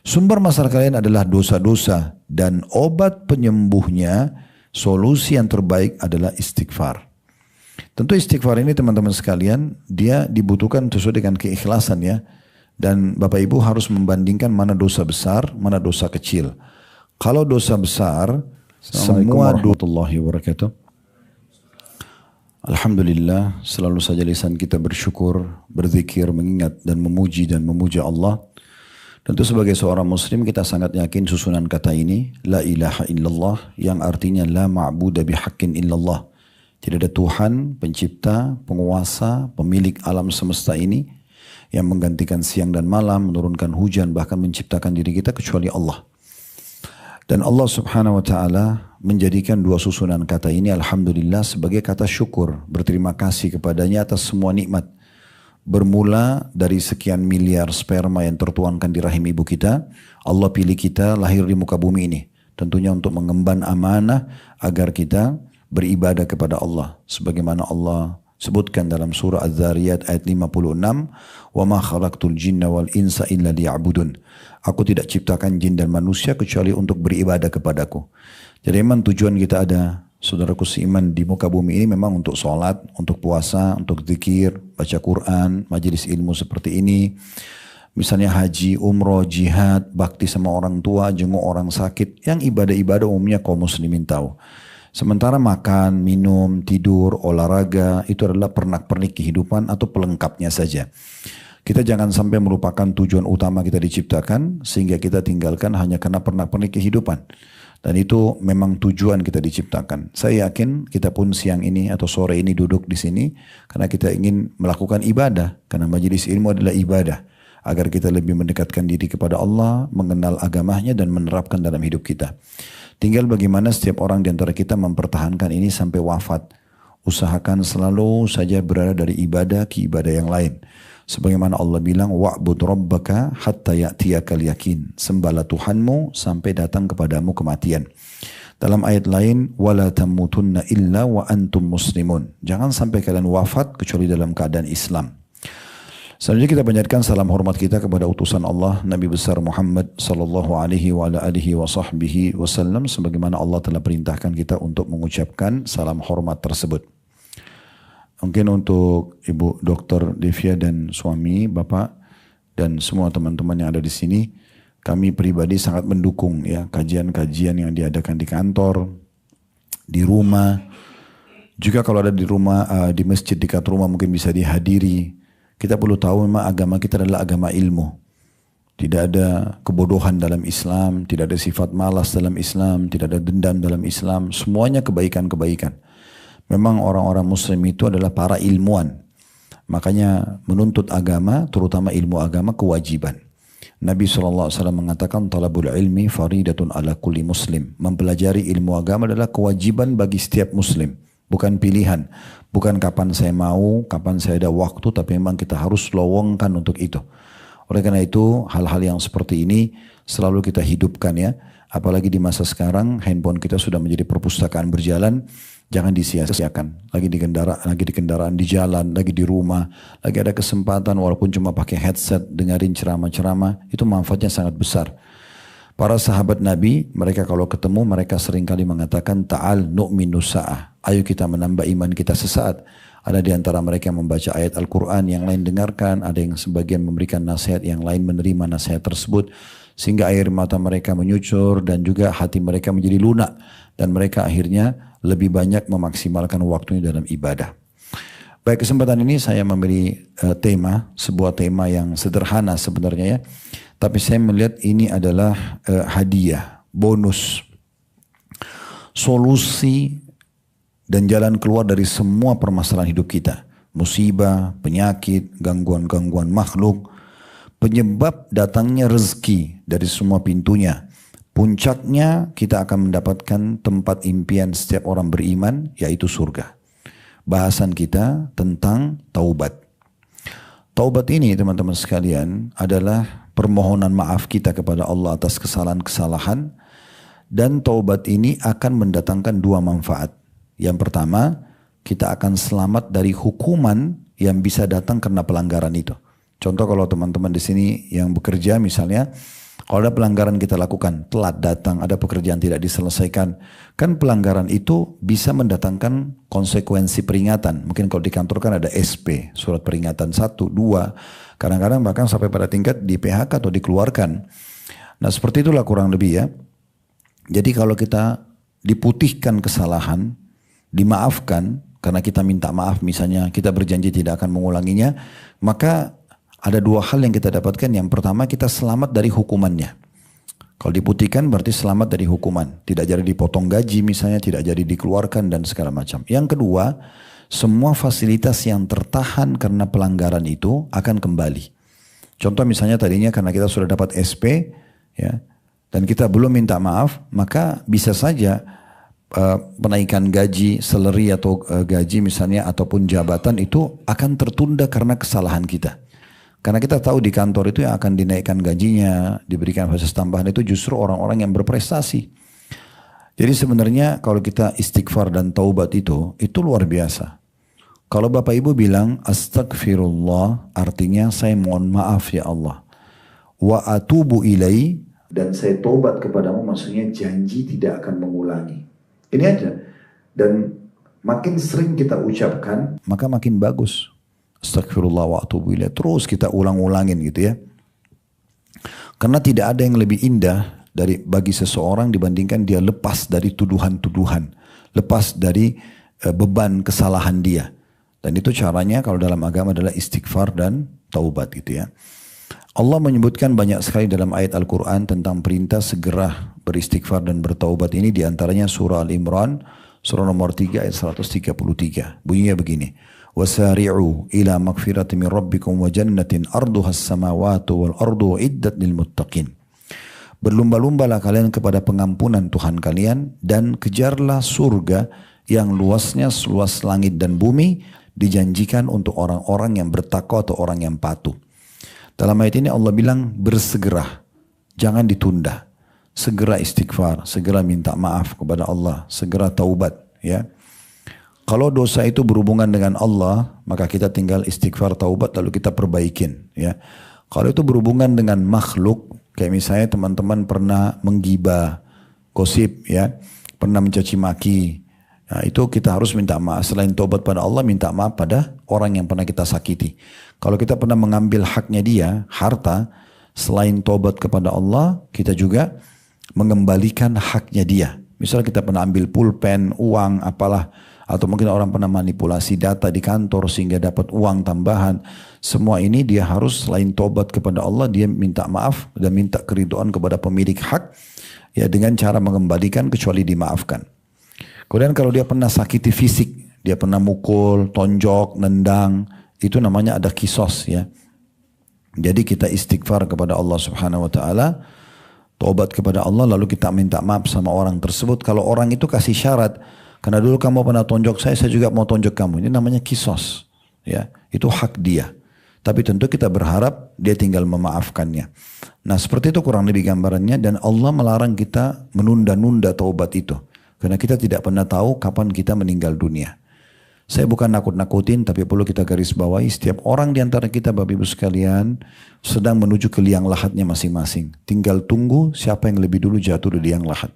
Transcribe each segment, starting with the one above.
Sumber masalah kalian adalah dosa-dosa dan obat penyembuhnya, solusi yang terbaik adalah istighfar. Tentu istighfar ini teman-teman sekalian, dia dibutuhkan sesuai dengan keikhlasan ya. Dan Bapak Ibu harus membandingkan mana dosa besar, mana dosa kecil. Kalau dosa besar, Assalamualaikum semua warahmatullahi wabarakatuh. Alhamdulillah, selalu saja lisan kita bersyukur, berzikir, mengingat dan memuja Allah. Tentu sebagai seorang muslim kita sangat yakin susunan kata ini, La ilaha illallah, yang artinya La ma'buda bihaqqin illallah. Tidak ada Tuhan, pencipta, penguasa, pemilik alam semesta ini yang menggantikan siang dan malam, menurunkan hujan, bahkan menciptakan diri kita kecuali Allah. Dan Allah subhanahu wa ta'ala menjadikan dua susunan kata ini alhamdulillah sebagai kata syukur, berterima kasih kepadanya atas semua nikmat. Bermula dari sekian miliar sperma yang tertuangkan di rahim ibu kita, Allah pilih kita lahir di muka bumi ini. Tentunya untuk mengemban amanah agar kita beribadah kepada Allah. Sebagaimana Allah sebutkan dalam surah Az-Zariyat ayat 56, "Wa ma khalaqtul jinna wal insa illa liya'budun." Aku tidak ciptakan jin dan manusia kecuali untuk beribadah kepadaku. Jadi memang tujuan kita ada, saudaraku seiman, di muka bumi ini memang untuk sholat, untuk puasa, untuk zikir, baca Quran, majelis ilmu seperti ini. Misalnya haji, umroh, jihad, bakti sama orang tua, jenguk orang sakit. Yang ibadah-ibadah umumnya kaum muslimin tahu. Sementara makan, minum, tidur, olahraga itu adalah pernak-pernik kehidupan atau pelengkapnya saja. Kita jangan sampai melupakan tujuan utama kita diciptakan sehingga kita tinggalkan hanya karena pernak-pernik kehidupan. Dan itu memang tujuan kita diciptakan. Saya yakin kita pun siang ini atau sore ini duduk di sini karena kita ingin melakukan ibadah. Karena majelis ilmu adalah ibadah. Agar kita lebih mendekatkan diri kepada Allah, mengenal agamanya dan menerapkan dalam hidup kita. Tinggal bagaimana setiap orang di antara kita mempertahankan ini sampai wafat. Usahakan selalu saja berada dari ibadah ke ibadah yang lain. Sebagaimana Allah bilang, wa'bud rabbaka hatta ya'tiyakal yakin. Sembahlah Tuhanmu sampai datang kepadamu kematian. Dalam ayat lain, wala tamutunna illa wa antum muslimun. Jangan sampai kalian wafat kecuali dalam keadaan Islam. Selanjutnya kita panjatkan salam hormat kita kepada utusan Allah Nabi besar Muhammad sallallahu alaihi wa ala alihi wa sahbihi wasallam, sebagaimana Allah telah perintahkan kita untuk mengucapkan salam hormat tersebut. Mungkin untuk Ibu Dr. Devia dan suami, Bapak dan semua teman-teman yang ada di sini, kami pribadi sangat mendukung ya kajian-kajian yang diadakan di kantor, di rumah. Juga kalau ada di rumah, di masjid dekat rumah mungkin bisa dihadiri. Kita perlu tahu memang agama kita adalah agama ilmu. Tidak ada kebodohan dalam Islam, tidak ada sifat malas dalam Islam, tidak ada dendam dalam Islam. Semuanya kebaikan-kebaikan. Memang orang-orang muslim itu adalah para ilmuwan. Makanya menuntut agama, terutama ilmu agama, kewajiban. Nabi SAW mengatakan, talabul ilmi faridatun ala kulli muslim. Mempelajari ilmu agama adalah kewajiban bagi setiap muslim. Bukan pilihan. Bukan kapan saya mau, kapan saya ada waktu, tapi memang kita harus lowongkan untuk itu. Oleh karena itu, hal-hal yang seperti ini selalu kita hidupkan ya. Apalagi di masa sekarang, handphone kita sudah menjadi perpustakaan berjalan. Jangan disia-siakan. Lagi di kendaraan di jalan, lagi di rumah, lagi ada kesempatan walaupun cuma pakai headset, dengerin ceramah-ceramah, itu manfaatnya sangat besar. Para sahabat Nabi, mereka kalau ketemu, mereka seringkali mengatakan, ta'al nu'minu sa'ah. Ayo kita menambah iman kita sesaat. Ada di antara mereka yang membaca ayat Al-Quran, yang lain dengarkan, ada yang sebagian memberikan nasihat, yang lain menerima nasihat tersebut. Sehingga air mata mereka menyucur dan juga hati mereka menjadi lunak. Dan mereka akhirnya lebih banyak memaksimalkan waktunya dalam ibadah. Baik, kesempatan ini saya memberi tema, sebuah tema yang sederhana sebenarnya ya. Tapi saya melihat ini adalah hadiah, bonus, solusi dan jalan keluar dari semua permasalahan hidup kita. Musibah, penyakit, gangguan-gangguan makhluk, penyebab datangnya rezeki dari semua pintunya. Puncaknya kita akan mendapatkan tempat impian setiap orang beriman, yaitu surga. Bahasan kita tentang taubat. Taubat ini teman-teman sekalian adalah permohonan maaf kita kepada Allah atas kesalahan-kesalahan. Dan taubat ini akan mendatangkan dua manfaat. Yang pertama, kita akan selamat dari hukuman yang bisa datang karena pelanggaran itu. Contoh kalau teman-teman di sini yang bekerja misalnya, Kalau ada pelanggaran kita lakukan, telat datang, ada pekerjaan tidak diselesaikan, kan pelanggaran itu bisa mendatangkan konsekuensi peringatan. Mungkin kalau di kantor kan ada SP, surat peringatan 1, 2, kadang-kadang bahkan sampai pada tingkat di PHK atau dikeluarkan. Nah seperti itulah kurang lebih ya. Jadi kalau kita diputihkan kesalahan, dimaafkan, karena kita minta maaf misalnya, kita berjanji tidak akan mengulanginya, maka ada dua hal yang kita dapatkan. Yang pertama, kita selamat dari hukumannya. Kalau diputihkan berarti selamat dari hukuman. Tidak jadi dipotong gaji misalnya, tidak jadi dikeluarkan dan segala macam. Yang kedua, semua fasilitas yang tertahan karena pelanggaran itu akan kembali. Contoh misalnya tadinya karena kita sudah dapat SP, ya, dan kita belum minta maaf, maka bisa saja penaikan gaji, salary atau gaji misalnya ataupun jabatan itu akan tertunda karena kesalahan kita. Karena kita tahu di kantor itu yang akan dinaikkan gajinya, diberikan fasilitas tambahan itu justru orang-orang yang berprestasi. Jadi sebenarnya kalau kita istighfar dan taubat itu luar biasa. Kalau Bapak Ibu bilang astagfirullah, artinya saya mohon maaf ya Allah. Wa atubu ilai, dan saya taubat kepadamu, maksudnya janji tidak akan mengulangi. Ini aja. Dan makin sering kita ucapkan, maka makin bagus. Astagfirullah wa atubu ilaih. Terus kita ulang-ulangin gitu ya. Karena tidak ada yang lebih indah bagi seseorang dibandingkan dia lepas dari tuduhan-tuduhan. Lepas dari beban kesalahan dia. Dan itu caranya kalau dalam agama adalah istighfar dan taubat gitu ya. Allah menyebutkan banyak sekali dalam ayat Al-Quran tentang perintah segera beristighfar dan bertaubat. Ini diantaranya surah Al-Imran, surah nomor 3 ayat 133. Bunyinya begini. Wasari'u ila magfirati min rabbikum wa jannatin arduhas samawatu wal ardu iddat lil muttaqin. Berlumba-lumbalah kalian kepada pengampunan Tuhan kalian dan kejarlah surga yang luasnya seluas langit dan bumi, dijanjikan untuk orang-orang yang bertakwa atau orang yang patuh. Dalam ayat ini Allah bilang bersegera, jangan ditunda. Segera istighfar, segera minta maaf kepada Allah, segera taubat ya. Kalau dosa itu berhubungan dengan Allah, maka kita tinggal istighfar taubat lalu kita perbaikin ya. Kalau itu berhubungan dengan makhluk, kayak misalnya teman-teman pernah menggibah, gosip ya, pernah mencaci maki. Nah, itu kita harus minta maaf. Selain taubat pada Allah, minta maaf pada orang yang pernah kita sakiti. Kalau kita pernah mengambil haknya dia, harta, selain taubat kepada Allah, kita juga mengembalikan haknya dia. Misalnya kita pernah ambil pulpen, uang, apalah, atau mungkin orang pernah manipulasi data di kantor sehingga dapat uang tambahan. Semua ini dia harus selain tobat kepada Allah, dia minta maaf dan minta keridhaan kepada pemilik hak ya, dengan cara mengembalikan kecuali dimaafkan. Kemudian kalau dia pernah sakiti fisik, dia pernah mukul, tonjok, nendang, itu namanya ada kisos ya. Jadi kita istighfar kepada Allah Subhanahu wa taala, tobat kepada Allah, lalu kita minta maaf sama orang tersebut. Kalau orang itu kasih syarat, karena dulu kamu pernah tonjok saya juga mau tonjok kamu. Ini namanya kisos. Ya, itu hak dia. Tapi tentu kita berharap dia tinggal memaafkannya. Nah seperti itu kurang lebih gambarannya. Dan Allah melarang kita menunda-nunda taubat itu. Karena kita tidak pernah tahu kapan kita meninggal dunia. Saya bukan nakut-nakutin, tapi perlu kita garis bawahi. Setiap orang di antara kita, Bapak Ibu sekalian, sedang menuju ke liang lahatnya masing-masing. Tinggal tunggu siapa yang lebih dulu jatuh di liang lahat.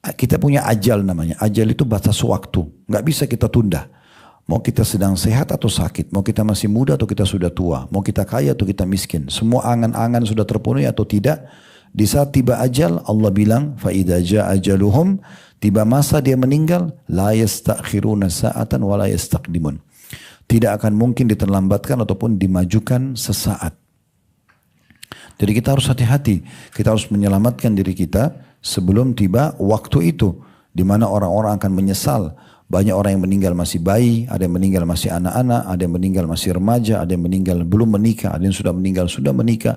Kita punya ajal namanya. Ajal itu batas waktu. Nggak bisa kita tunda. Mau kita sedang sehat atau sakit. Mau kita masih muda atau kita sudah tua. Mau kita kaya atau kita miskin. Semua angan-angan sudah terpenuhi atau tidak. Di saat tiba ajal, Allah bilang, فَإِذَا جَاءَ أَجَلُهُمْ, tiba masa dia meninggal, لَا يَسْتَأْخِرُونَ سَاعَةً وَلَا يَسْتَقْدِمُونَ. Tidak akan mungkin diterlambatkan ataupun dimajukan sesaat. Jadi kita harus hati-hati. Kita harus menyelamatkan diri kita sebelum tiba waktu itu, di mana orang-orang akan menyesal. Banyak orang yang meninggal masih bayi, ada yang meninggal masih anak-anak, ada yang meninggal masih remaja, ada yang meninggal belum menikah, ada yang sudah meninggal sudah menikah,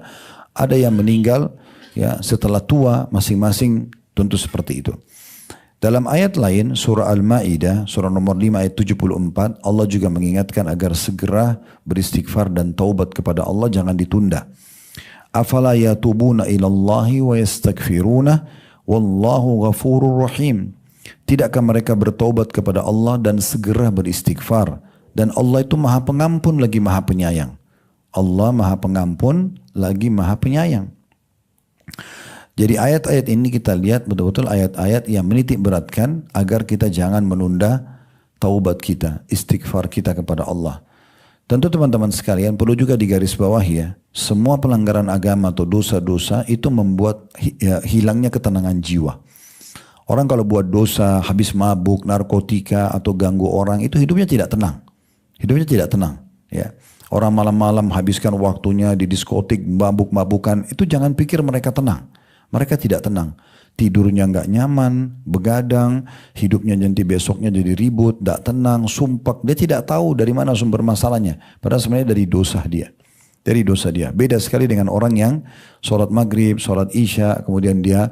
ada yang meninggal ya setelah tua, masing-masing tentu seperti itu. Dalam ayat lain surah Al-Maidah surah nomor 5 ayat 74, Allah juga mengingatkan agar segera beristighfar dan taubat kepada Allah, jangan ditunda. Afala yatubuna ilallahi wa yastaghfiruna wallahu ghafurur rahim. Tidakkah mereka bertaubat kepada Allah dan segera beristighfar, dan Allah itu Maha Pengampun lagi Maha Penyayang. Allah Maha Pengampun lagi Maha Penyayang. Jadi ayat-ayat ini kita lihat betul-betul ayat-ayat yang menitik beratkan agar kita jangan menunda taubat kita, istighfar kita kepada Allah. Tentu teman-teman sekalian perlu juga digarisbawahi ya, semua pelanggaran agama atau dosa-dosa itu membuat hilangnya ketenangan jiwa. Orang kalau buat dosa, habis mabuk, narkotika atau ganggu orang, itu hidupnya tidak tenang. Hidupnya tidak tenang. Ya. Orang malam-malam habiskan waktunya di diskotik, mabuk-mabukan, itu jangan pikir mereka tenang. Mereka tidak tenang. Tidurnya nggak nyaman, begadang, hidupnya nanti besoknya jadi ribut, tidak tenang, sumpek. Dia tidak tahu dari mana sumber masalahnya. Padahal sebenarnya dari dosa dia. Dari dosa dia. Beda sekali dengan orang yang sholat maghrib, sholat isya, kemudian dia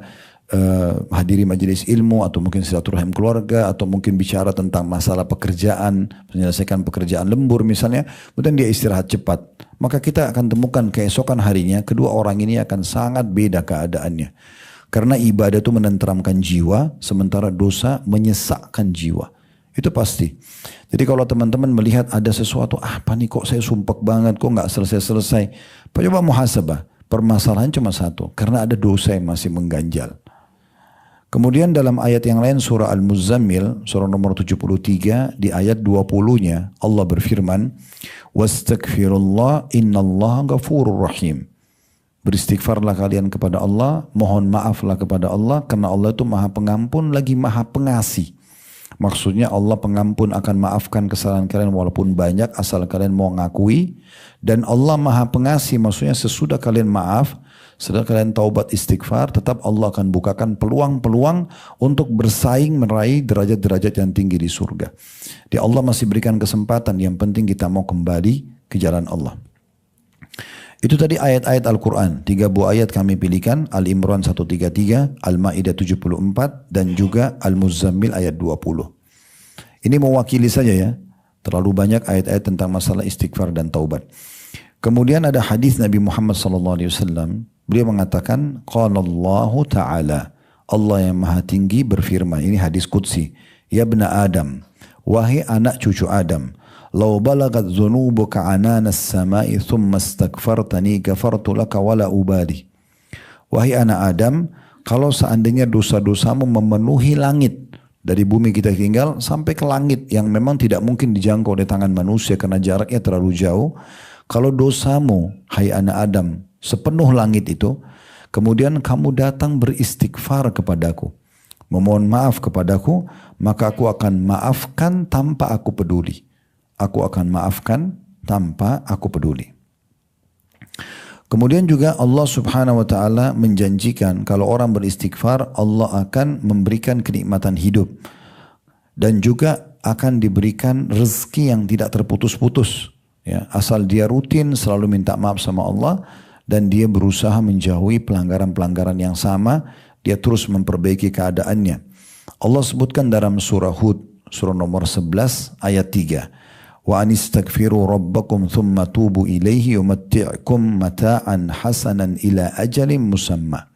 hadiri majelis ilmu atau mungkin silaturahim keluarga atau mungkin bicara tentang masalah pekerjaan, menyelesaikan pekerjaan lembur misalnya, kemudian dia istirahat cepat. Maka kita akan temukan keesokan harinya kedua orang ini akan sangat beda keadaannya. Karena ibadah itu menenteramkan jiwa, sementara dosa menyesakkan jiwa. Itu pasti. Jadi kalau teman-teman melihat ada sesuatu, apa nih kok saya sumpek banget, kok nggak selesai-selesai. Coba muhasabah. Permasalahan cuma satu, karena ada dosa yang masih mengganjal. Kemudian dalam ayat yang lain surah Al-Muzammil, surah nomor 73, di ayat 20-nya Allah berfirman, "Wastaghfirullah innallaha ghafurur rahim." Beristighfarlah kalian kepada Allah, mohon maaflah kepada Allah, karena Allah itu maha pengampun lagi maha pengasih. Maksudnya Allah pengampun akan maafkan kesalahan kalian walaupun banyak asal kalian mau ngakui. Dan Allah maha pengasih, maksudnya sesudah kalian maaf, setelah kalian taubat istighfar, tetap Allah akan bukakan peluang-peluang untuk bersaing meraih derajat-derajat yang tinggi di surga. Di Allah masih berikan kesempatan, yang penting kita mau kembali ke jalan Allah. Itu tadi ayat-ayat Al-Quran. 3 buah ayat kami pilihkan. Al-Imran 133, Al-Ma'idah 74, dan juga Al-Muzammil ayat 20. Ini mewakili saja ya. Terlalu banyak ayat-ayat tentang masalah istighfar dan taubat. Kemudian ada hadis Nabi Muhammad SAW. Beliau mengatakan, Qala Allahu Ta'ala. Allah yang maha tinggi berfirman. Ini hadis Qudsi. Ya bna Adam. Wahai anak cucu Adam. Lau balagat zunubuka ananas samai thumma astaghfartani gafartu laka wala ubadi. Wahai anak Adam, kalau seandainya dosa-dosamu memenuhi langit, dari bumi kita tinggal sampai ke langit yang memang tidak mungkin dijangkau oleh tangan manusia karena jaraknya terlalu jauh. Kalau dosamu, hai anak Adam, sepenuh langit itu, kemudian kamu datang beristighfar kepadaku, memohon maaf kepadaku, maka aku akan maafkan tanpa aku peduli. Aku akan maafkan tanpa aku peduli. Kemudian juga Allah Subhanahu wa taala menjanjikan kalau orang beristighfar, Allah akan memberikan kenikmatan hidup dan juga akan diberikan rezeki yang tidak terputus-putus. Ya, asal dia rutin selalu minta maaf sama Allah dan dia berusaha menjauhi pelanggaran-pelanggaran yang sama, dia terus memperbaiki keadaannya. Allah sebutkan dalam surah Hud, surah nomor 11 ayat 3. Wa anistaghfiru rabbakum thumma tubu ilaihi yumatti'kum mata'an hasanan ila ajalin musamma.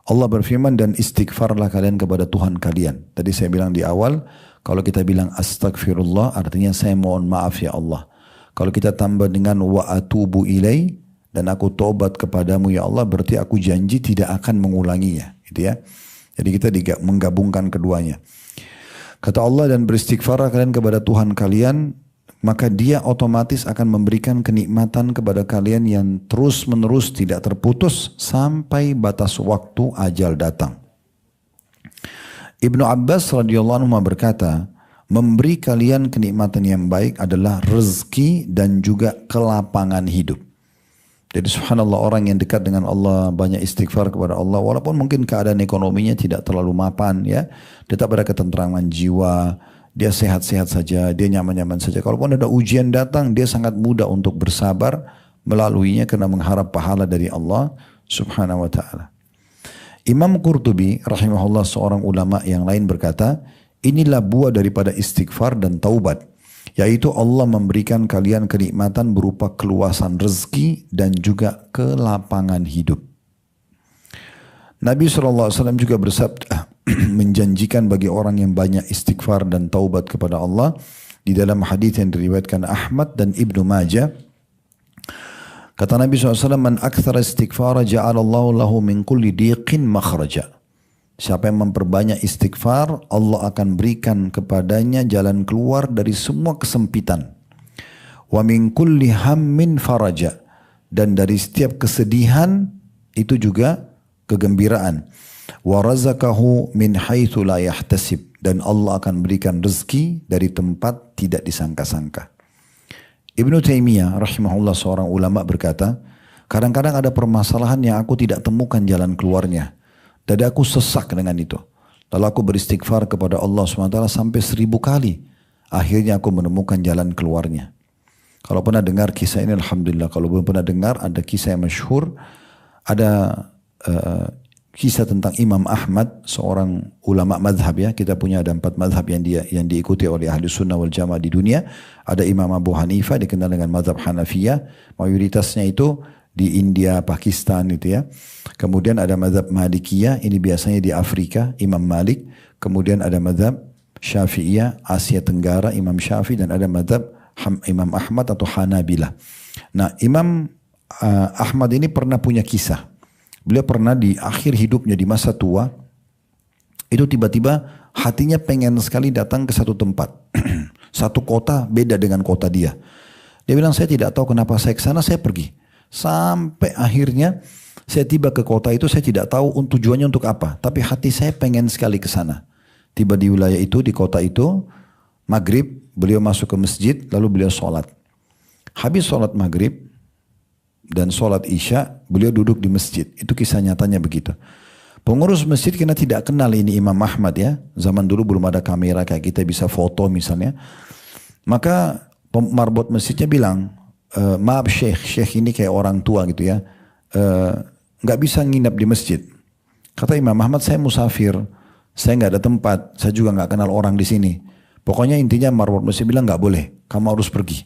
Allah berfirman, dan istighfarlah kalian kepada Tuhan kalian. Tadi saya bilang di awal, kalau kita bilang astaghfirullah artinya saya mohon maaf ya Allah. Kalau kita tambah dengan wa atubu ilai, dan aku tobat kepadamu ya Allah, berarti aku janji tidak akan mengulanginya, gitu ya. Jadi kita menggabungkan keduanya. Kata Allah, dan beristighfarlah kalian kepada Tuhan kalian, maka dia otomatis akan memberikan kenikmatan kepada kalian yang terus menerus tidak terputus sampai batas waktu ajal datang. Ibnu Abbas radhiyallahu anhu berkata, memberi kalian kenikmatan yang baik adalah rezeki dan juga kelapangan hidup. Jadi subhanallah, orang yang dekat dengan Allah, banyak istighfar kepada Allah, walaupun mungkin keadaan ekonominya tidak terlalu mapan ya, tetap ada ketentraman jiwa, dia sehat-sehat saja, dia nyaman-nyaman saja. Kalaupun ada ujian datang, dia sangat mudah untuk bersabar melaluinya karena mengharap pahala dari Allah subhanahu wa ta'ala. Imam Qurtubi rahimahullah, seorang ulama yang lain berkata, inilah buah daripada istighfar dan taubat, yaitu Allah memberikan kalian kenikmatan berupa keluasan rezeki dan juga kelapangan hidup. Nabi SAW juga bersabda, menjanjikan bagi orang yang banyak istighfar dan taubat kepada Allah di dalam hadis yang diriwayatkan Ahmad dan Ibnu Majah. Kata Nabi SAW, man akthara istighfara ja'alallahu lahu min kulli diqin makhraja. Siapa yang memperbanyak istighfar, Allah akan berikan kepadanya jalan keluar dari semua kesempitan. Wa min kulli hammin faraja. Dan dari setiap kesedihan, itu juga kegembiraan. Wa razaqahu min haitsu la yahtasib. Dan Allah akan berikan rezeki dari tempat tidak disangka-sangka. Ibnu Taimiyah rahimahullah seorang ulama berkata, kadang-kadang ada permasalahan yang aku tidak temukan jalan keluarnya. Dan aku sesak dengan itu. Lalu aku beristighfar kepada Allah SWT sampai 1000 kali. Akhirnya aku menemukan jalan keluarnya. Kalau pernah dengar kisah ini alhamdulillah. Kalau belum pernah dengar ada kisah yang masyhur. Ada kisah tentang Imam Ahmad, seorang ulama madhab ya. Kita punya ada 4 madhab yang diikuti oleh ahli sunnah wal jamaah di dunia. Ada Imam Abu Hanifah dikenal dengan madhab Hanafiyah. Mayoritasnya itu di India, Pakistan gitu ya. Kemudian ada madhab Malikiyah, ini biasanya di Afrika, Imam Malik. Kemudian ada madhab Syafi'iyah, Asia Tenggara, Imam Syafi'i. Dan ada madhab Imam Ahmad atau Hanabilah. Nah, Imam Ahmad ini pernah punya kisah. Beliau pernah di akhir hidupnya di masa tua, itu tiba-tiba hatinya pengen sekali datang ke satu tempat. Satu kota beda dengan kota dia. Dia bilang, saya tidak tahu kenapa saya ke sana, saya pergi. Sampai akhirnya saya tiba ke kota itu, saya tidak tahu tujuannya untuk apa. Tapi hati saya pengen sekali ke sana. Tiba di wilayah itu, di kota itu, maghrib, beliau masuk ke masjid, lalu beliau sholat. Habis sholat maghrib, dan sholat isya, beliau duduk di masjid. Itu kisah nyatanya begitu. Pengurus masjid kena tidak kenal ini Imam Ahmad ya. Zaman dulu belum ada kamera kayak kita bisa foto misalnya. Maka marbot masjidnya bilang, maaf Syekh ini kayak orang tua gitu ya. Nggak bisa nginap di masjid. Kata Imam Ahmad, saya musafir. Saya nggak ada tempat. Saya juga nggak kenal orang di sini. Pokoknya intinya marbot masjid bilang nggak boleh. Kamu harus pergi.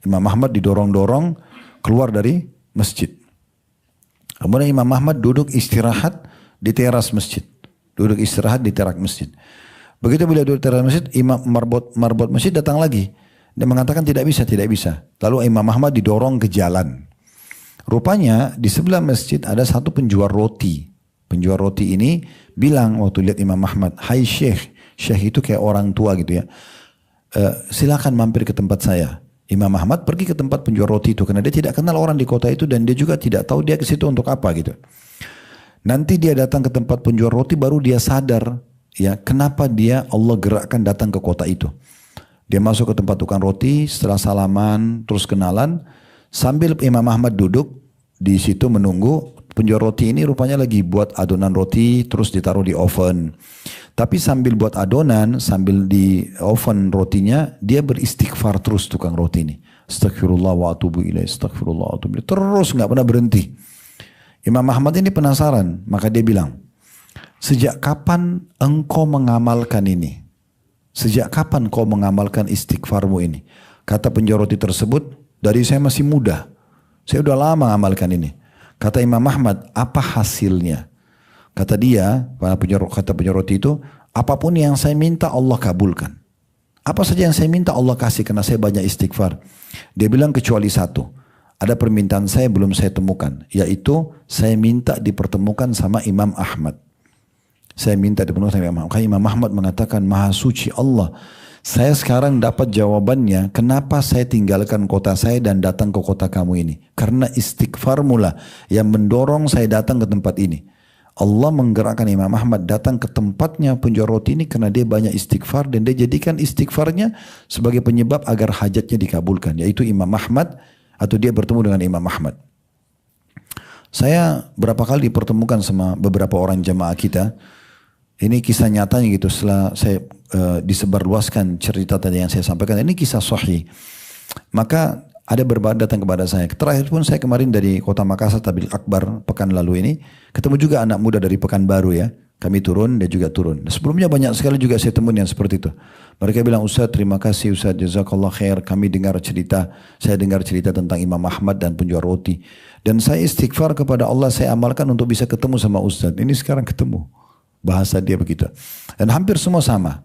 Imam Ahmad didorong-dorong keluar dari masjid. Kemudian Imam Ahmad duduk istirahat di teras masjid. Duduk istirahat di teras masjid. Begitu beliau duduk di teras masjid, Imam marbot masjid datang lagi. Dia mengatakan tidak bisa, tidak bisa. Lalu Imam Ahmad didorong ke jalan. Rupanya di sebelah masjid ada satu penjual roti. Penjual roti ini bilang waktu lihat Imam Ahmad, hai Syekh. Syekh itu kayak orang tua gitu ya. Silakan mampir ke tempat saya. Imam Ahmad pergi ke tempat penjual roti itu karena dia tidak kenal orang di kota itu dan dia juga tidak tahu dia ke situ untuk apa gitu. Nanti dia datang ke tempat penjual roti baru dia sadar ya kenapa dia Allah gerakkan datang ke kota itu. Dia masuk ke tempat tukang roti, setelah salaman terus kenalan sambil Imam Ahmad duduk di situ menunggu. Penjual roti ini rupanya lagi buat adonan roti terus ditaruh di oven. Tapi sambil buat adonan, sambil di oven rotinya, dia beristighfar terus tukang roti ini. Astaghfirullah wa atubu ilaih, astaghfirullah wa atubu ilaih. Terus nggak pernah berhenti. Imam Ahmad ini penasaran, maka dia bilang, sejak kapan engkau mengamalkan ini? Sejak kapan kau mengamalkan istighfarmu ini? Kata penjual roti tersebut, dari saya masih muda. Saya udah lama mengamalkan ini. Kata Imam Ahmad, apa hasilnya? Kata dia, kata penjual roti itu, apapun yang saya minta Allah kabulkan. Apa saja yang saya minta Allah kasih karena saya banyak istighfar. Dia bilang kecuali satu. Ada permintaan saya belum saya temukan. Yaitu saya minta dipertemukan sama Imam Ahmad. Saya minta dipertemukan sama Imam Ahmad. Imam Ahmad mengatakan, Maha Suci Allah. Saya sekarang dapat jawabannya kenapa saya tinggalkan kota saya dan datang ke kota kamu ini. Karena istighfar mula yang mendorong saya datang ke tempat ini. Allah menggerakkan Imam Ahmad datang ke tempatnya penjual roti ini karena dia banyak istighfar dan dia jadikan istighfarnya sebagai penyebab agar hajatnya dikabulkan. Yaitu Imam Ahmad atau dia bertemu dengan Imam Ahmad. Saya berapa kali dipertemukan sama beberapa orang jamaah kita. Ini kisah nyatanya gitu setelah saya disebarluaskan cerita tadi yang saya sampaikan. Ini kisah sahih. Maka ada beberapa datang kepada saya. Terakhir pun saya kemarin dari kota Makassar Tabil Akbar pekan lalu ini. Ketemu juga anak muda dari Pekanbaru ya. Kami turun, dia juga turun. Sebelumnya banyak sekali juga saya temuin yang seperti itu. Mereka bilang, Ustaz terima kasih Ustaz, jazakallah khair. Kami dengar cerita, saya dengar cerita tentang Imam Ahmad dan penjual roti. Dan saya istighfar kepada Allah, saya amalkan untuk bisa ketemu sama Ustaz. Ini sekarang ketemu. Bahasa dia begitu. Dan hampir semua sama.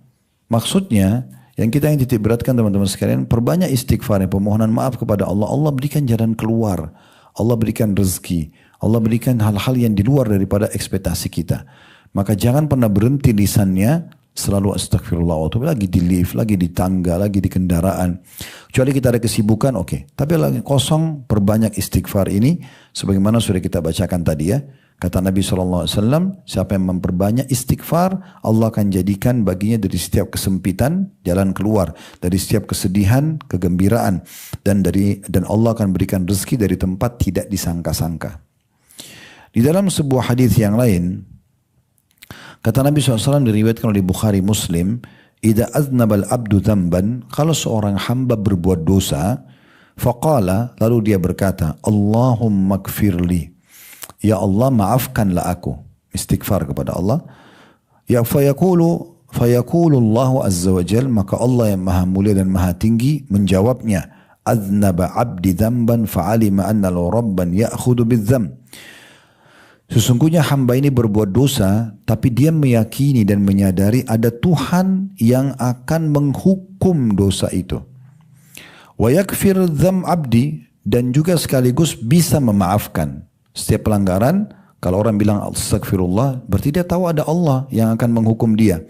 Maksudnya Yang kita yang titik beratkan teman-teman sekalian, perbanyak istighfar, permohonan maaf kepada Allah. Allah berikan jalan keluar, Allah berikan rezeki, Allah berikan hal-hal yang di luar daripada ekspektasi kita. Maka jangan pernah berhenti lisannya, selalu astagfirullah, waktu lagi di lift, lagi di tangga, lagi di kendaraan. Kecuali kita ada kesibukan, oke. Tapi lagi kosong, perbanyak istighfar ini, sebagaimana sudah kita bacakan tadi ya. Kata Nabi SAW, siapa yang memperbanyak istighfar, Allah akan jadikan baginya dari setiap kesempitan jalan keluar, dari setiap kesedihan kegembiraan, dan Allah akan berikan rezeki dari tempat tidak disangka-sangka. Di dalam sebuah hadis yang lain, kata Nabi SAW diriwayatkan oleh Bukhari Muslim, "Idza aznabal abdu dzamban", kalau seorang hamba berbuat dosa, faqala, lalu dia berkata, "Allahumma gfirli", ya Allah maafkanlah aku, istighfar kepada Allah. Ya fayaqulu Allahu azza wa jal, maka Allah yang maha mulia dan maha tinggi menjawabnya, "Aznaba abdi dzamban fa'alima anna lahu rabban ya'khudhu bidzam". Sesungguhnya hamba ini berbuat dosa, tapi dia meyakini dan menyadari ada Tuhan yang akan menghukum dosa itu. Wa yakfir dzam abdi, dan juga sekaligus bisa memaafkan setiap pelanggaran. Kalau orang bilang astagfirullah, berarti dia tahu ada Allah yang akan menghukum dia.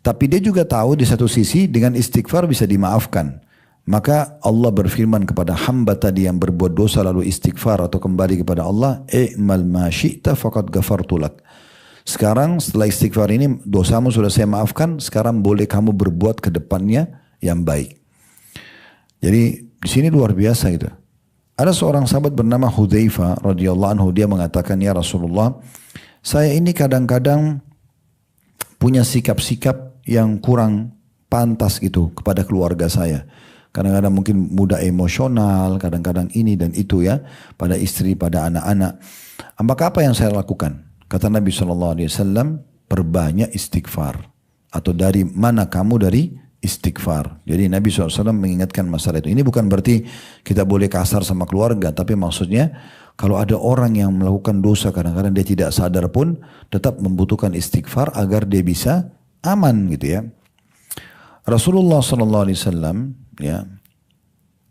Tapi dia juga tahu di satu sisi dengan istighfar bisa dimaafkan. Maka Allah berfirman kepada hamba tadi yang berbuat dosa lalu istighfar atau kembali kepada Allah, "I'mal ma syi'ta faqad ghafartu lak". Sekarang setelah istighfar ini dosamu sudah saya maafkan, sekarang boleh kamu berbuat ke depannya yang baik. Jadi di sini luar biasa itu. Ada seorang sahabat bernama Hudzaifah radhiyallahu anhu, dia mengatakan, "Ya Rasulullah, saya ini kadang-kadang punya sikap-sikap yang kurang pantas gitu kepada keluarga saya. Kadang-kadang mungkin mudah emosional, kadang-kadang ini dan itu ya, pada istri, pada anak-anak. Maka apa yang saya lakukan?" Kata Nabi SAW, "Perbanyak istighfar." Atau dari mana kamu? Dari istighfar. Jadi Nabi SAW mengingatkan masalah itu. Ini bukan berarti kita boleh kasar sama keluarga, tapi maksudnya kalau ada orang yang melakukan dosa kadang-kadang dia tidak sadar pun tetap membutuhkan istighfar agar dia bisa aman gitu ya. Rasulullah SAW ya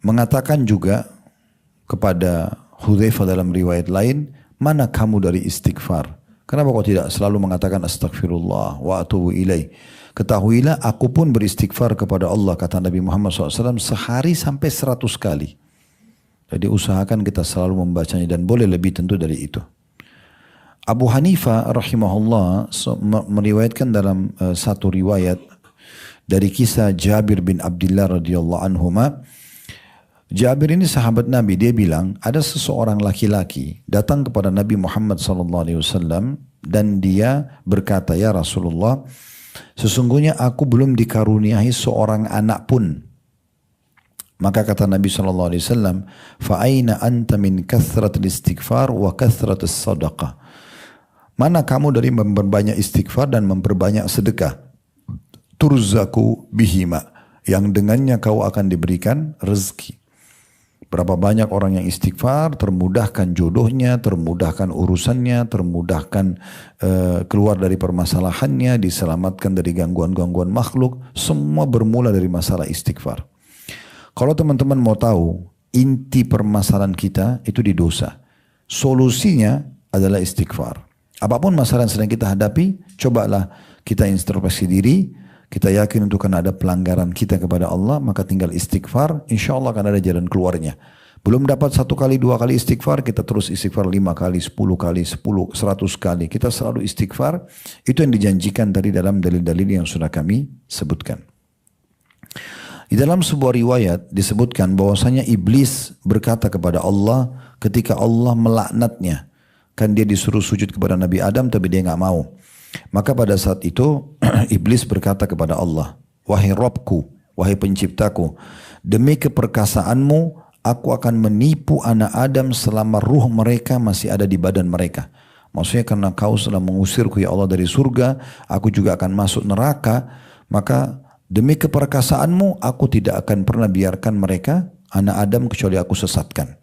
mengatakan juga kepada Hudzaifah dalam riwayat lain, "Mana kamu dari istighfar? Kenapa kau tidak selalu mengatakan astagfirullah wa atubu ilaih? Ketahuilah aku pun beristighfar kepada Allah," kata Nabi Muhammad SAW, "sehari sampai 100 kali. Jadi usahakan kita selalu membacanya dan boleh lebih tentu dari itu. Abu Hanifah rahimahullah meriwayatkan dalam satu riwayat dari kisah Jabir bin Abdullah radhiyallahu anhuma. Jabir ini sahabat Nabi, dia bilang ada seseorang laki-laki datang kepada Nabi Muhammad SAW dan dia berkata, "Ya Rasulullah, sesungguhnya aku belum dikaruniai seorang anak pun." Maka kata Nabi SAW, "Fa'aina anta min kathratil istighfar wa kathratis sadaqah." Mana kamu dari memperbanyak istighfar dan memperbanyak sedekah? Turzaku bihima, yang dengannya kau akan diberikan rezeki. Berapa banyak orang yang istighfar, termudahkan jodohnya, termudahkan urusannya, termudahkan keluar dari permasalahannya, diselamatkan dari gangguan-gangguan makhluk. Semua bermula dari masalah istighfar. Kalau teman-teman mau tahu inti permasalahan kita itu di dosa, solusinya adalah istighfar. Apapun masalah yang sedang kita hadapi, cobalah kita introspeksi diri. Kita yakin untuk karena ada pelanggaran kita kepada Allah, maka tinggal istighfar, insya Allah akan ada jalan keluarnya. Belum dapat 1 kali, 2 kali istighfar, kita terus istighfar 5 kali, 10 kali, 100 kali. Kita selalu istighfar, itu yang dijanjikan tadi dalam dalil-dalil yang sudah kami sebutkan. Di dalam sebuah riwayat disebutkan bahwasanya iblis berkata kepada Allah ketika Allah melaknatnya. Kan dia disuruh sujud kepada Nabi Adam tapi dia nggak mau. Maka pada saat itu iblis berkata kepada Allah, "Wahai Rabbku, wahai penciptaku, demi keperkasaanmu aku akan menipu anak Adam selama ruh mereka masih ada di badan mereka." Maksudnya karena kau telah mengusirku ya Allah dari surga, aku juga akan masuk neraka, maka demi keperkasaanmu aku tidak akan pernah biarkan mereka anak Adam kecuali aku sesatkan.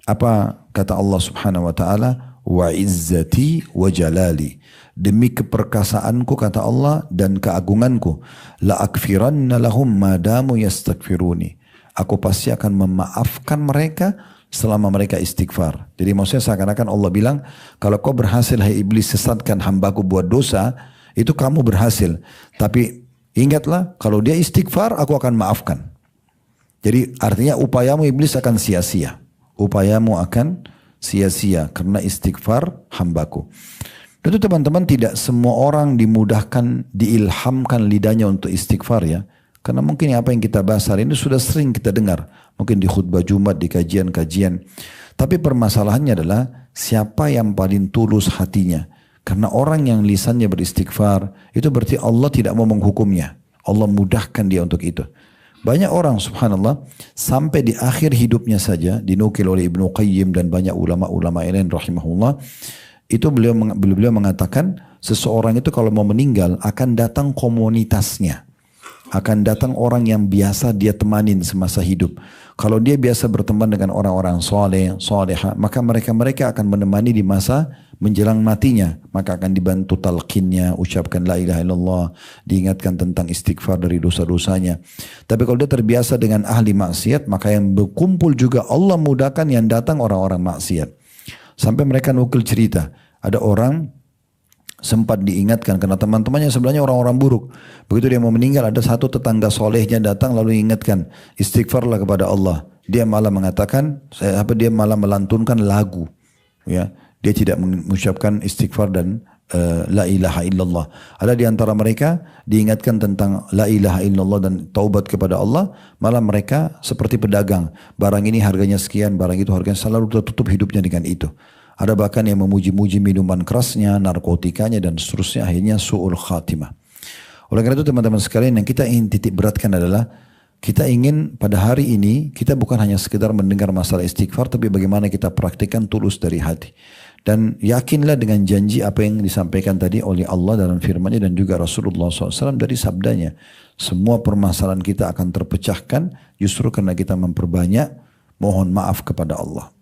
Apa kata Allah Subhanahu wa taala? wa izzati wa jalali. Demi keperkasaanku kata Allah dan keagunganku, la akfiranna lahum madamu yastaghfiruni. Aku pasti akan memaafkan mereka selama mereka istighfar. Jadi maksudnya seakan-akan Allah bilang, kalau kau berhasil hai iblis sesatkan hambaku buat dosa, itu kamu berhasil. Tapi ingatlah, kalau dia istighfar aku akan maafkan. Jadi artinya upayamu iblis akan sia-sia. Upayamu akan sia-sia karena istighfar hambaku. Tentu teman-teman tidak semua orang dimudahkan, diilhamkan lidahnya untuk istighfar ya. Karena mungkin apa yang kita bahas hari ini sudah sering kita dengar. Mungkin di khutbah Jumat, di kajian-kajian. Tapi permasalahannya adalah siapa yang paling tulus hatinya. Karena orang yang lisannya beristighfar, itu berarti Allah tidak mau menghukumnya. Allah mudahkan dia untuk itu. Banyak orang subhanallah, sampai di akhir hidupnya saja, dinukil oleh Ibnu Qayyim dan banyak ulama-ulama lain rahimahullah, itu beliau mengatakan seseorang itu kalau mau meninggal akan datang komunitasnya. Akan datang orang yang biasa dia temanin semasa hidup. Kalau dia biasa berteman dengan orang-orang soleh, soleha, maka mereka akan menemani di masa menjelang matinya. Maka akan dibantu talqinnya, ucapkan la ilaha illallah, diingatkan tentang istighfar dari dosa-dosanya. Tapi kalau dia terbiasa dengan ahli maksiat, maka yang berkumpul juga Allah mudahkan yang datang orang-orang maksiat. Sampai mereka nukil cerita, ada orang sempat diingatkan karena teman-temannya sebenarnya orang-orang buruk. Begitu dia mau meninggal, ada satu tetangga solehnya datang lalu ingatkan, istighfarlah kepada Allah. Dia malah mengatakan, dia malah melantunkan lagu. Ya, dia tidak mengucapkan istighfar dan la ilaha illallah. Ada di antara mereka diingatkan tentang la ilaha illallah dan taubat kepada Allah, malah mereka seperti pedagang. Barang ini harganya sekian, barang itu harganya, selalu tertutup hidupnya dengan itu. Ada bahkan yang memuji-muji minuman kerasnya, narkotikanya dan seterusnya, akhirnya su'ul khatimah. Oleh karena itu teman-teman sekalian, yang kita ingin titik beratkan adalah kita ingin pada hari ini kita bukan hanya sekedar mendengar masalah istighfar, tapi bagaimana kita praktikkan tulus dari hati. Dan yakinlah dengan janji apa yang disampaikan tadi oleh Allah dalam firman-Nya dan juga Rasulullah SAW dari sabdanya. Semua permasalahan kita akan terpecahkan justru karena kita memperbanyak mohon maaf kepada Allah.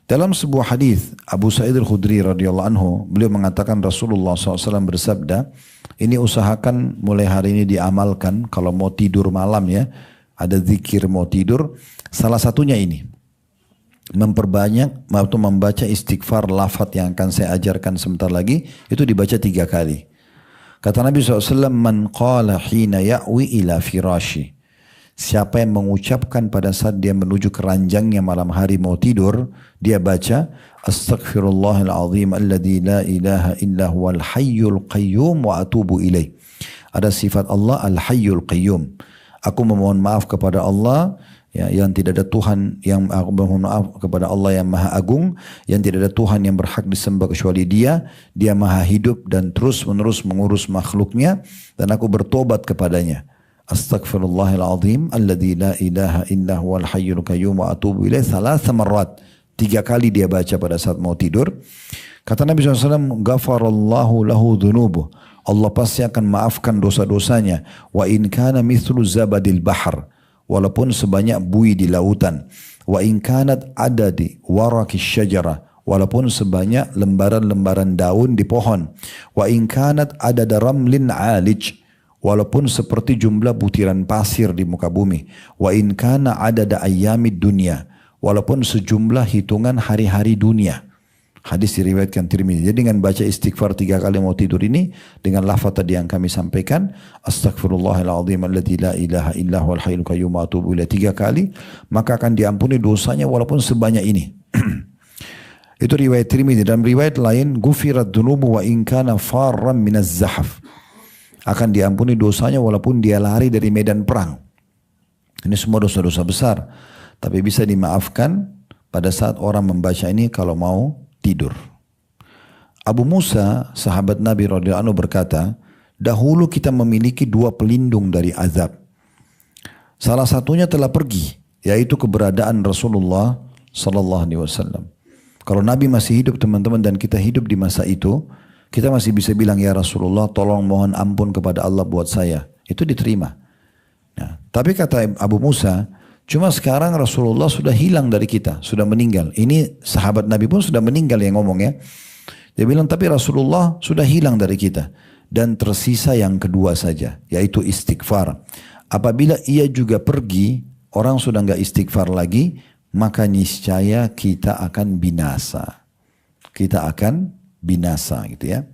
Dalam sebuah hadis Abu Sa'id Al-Khudri radhiyallahu anhu, beliau mengatakan Rasulullah SAW bersabda, ini usahakan mulai hari ini diamalkan kalau mau tidur malam ya, ada zikir mau tidur, salah satunya ini, memperbanyak atau membaca istighfar lafaz yang akan saya ajarkan sebentar lagi, itu dibaca 3 kali. Kata Nabi SAW, man qala hina ya'wi ila firashi. Siapa yang mengucapkan pada saat dia menuju ke ranjangnya malam hari mau tidur, dia baca astaghfirullahal azim alladzi la ilaha illa huwal hayyul qayyum wa atubu ilaih. Ada sifat Allah al-hayyul qayyum. Aku memohon maaf kepada Allah ya, yang tidak ada Tuhan, yang aku memohon maaf kepada Allah yang maha agung, yang tidak ada Tuhan yang berhak disembah kecuali Dia. Dia maha hidup dan terus menerus mengurus makhluknya, dan aku bertobat kepadanya. Astaghfirullahaladzim alladzi la ilaha illa huwal hayyul qayyum wa atubu ilaih 3 marrat. 3 kali dia baca pada saat mau tidur. Kata Nabi SAW, ghafarallahu lahu dhunubuh. Allah pasti akan maafkan dosa-dosanya. Wa in kana mithlu zabadil bahar. Walaupun sebanyak buih di lautan. Wa in kanat adadi warakis syajara. Walaupun sebanyak lembaran-lembaran daun di pohon. Wa in kanat adada ramlin alij. Walaupun seperti jumlah butiran pasir di muka bumi. Wa in kana adada ayyamid dunya. Walaupun sejumlah hitungan hari-hari dunia. Hadis diriwayatkan Tirmidzi. Jadi dengan baca istighfar 3 kali mau tidur ini, dengan lafaz tadi yang kami sampaikan, astaghfirullahaladzim alladzi la ilaha illa huwal hayyul qayyum wa atubu ilaih 3 kali, maka akan diampuni dosanya walaupun sebanyak ini. Itu riwayat Tirmidzi. Dalam riwayat lain, gufirat dunubu wa in kana farran minaz zahaf. Akan diampuni dosanya walaupun dia lari dari medan perang. Ini semua dosa-dosa besar, tapi bisa dimaafkan pada saat orang membaca ini kalau mau tidur. Abu Musa, sahabat Nabi radhiyallahu anhu berkata, dahulu kita memiliki 2 pelindung dari azab. Salah satunya telah pergi, yaitu keberadaan Rasulullah sallallahu alaihi wasallam. Kalau Nabi masih hidup teman-teman dan kita hidup di masa itu, kita masih bisa bilang, ya Rasulullah tolong mohon ampun kepada Allah buat saya. Itu diterima. Nah, tapi kata Abu Musa, Cuma sekarang Rasulullah sudah hilang dari kita, sudah meninggal. Ini sahabat Nabi pun sudah meninggal yang ngomong ya. Dia bilang tapi Rasulullah sudah hilang dari kita. Dan tersisa yang kedua saja, yaitu istighfar. Apabila ia juga pergi, orang sudah nggak istighfar lagi, maka niscaya kita akan binasa. Kita akan binasa gitu ya.